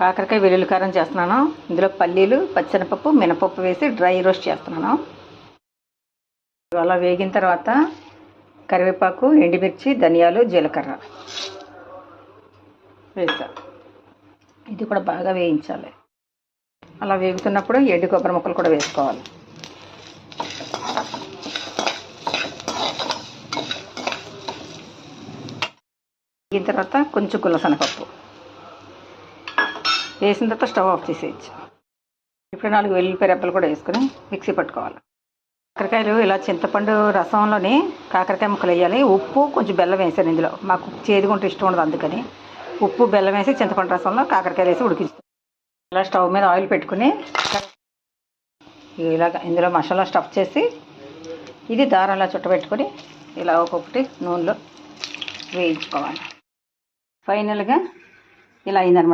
కాకరకాయ వెల్లుల్లి కారం చేస్తున్నాను. ఇందులో పల్లీలు, పచ్చెనపప్పు, మినపప్పు వేసి డ్రై రోస్ట్ చేస్తున్నాను. అలా వేగిన తర్వాత కరివేపాకు, ఎండుమిర్చి, ధనియాలు, జీలకర్ర వేస్తా. ఇది కూడా బాగా వేయించాలి. అలా వేగుతున్నప్పుడు ఎండు కొబ్బరి ముక్కలు కూడా వేసుకోవాలి. వేగిన తర్వాత కొంచెం గుల్లసెనగపప్పు వేసిన తర్వాత స్టవ్ ఆఫ్ చేసేయచ్చు. ఇప్పుడు 4 వెల్లుల్లిపాయ రెబ్బలు కూడా వేసుకొని మిక్సీ పట్టుకోవాలి. కాకరకాయలు ఇలా చింతపండు రసంలోని కాకరకాయ ముక్కలు వేయాలి. ఉప్పు, కొంచెం బెల్లం వేసాను ఇందులో. మాకు చేదుగా ఉంటే ఇష్టం ఉండదు, అందుకని ఉప్పు, బెల్లం వేసి చింతపండు రసంలో కాకరకాయలు వేసి ఉడికిస్తాం. ఇలా స్టవ్ మీద ఆయిల్ పెట్టుకుని ఇలాగ ఇందులో మసాలా స్టఫ్ చేసి ఇది దారంలా చుట్టబెట్టుకొని ఇలా ఒక్కొక్కటి నూనెలో వేయించుకోవాలి. ఫైనల్గా ఇలా అయిందనమాట.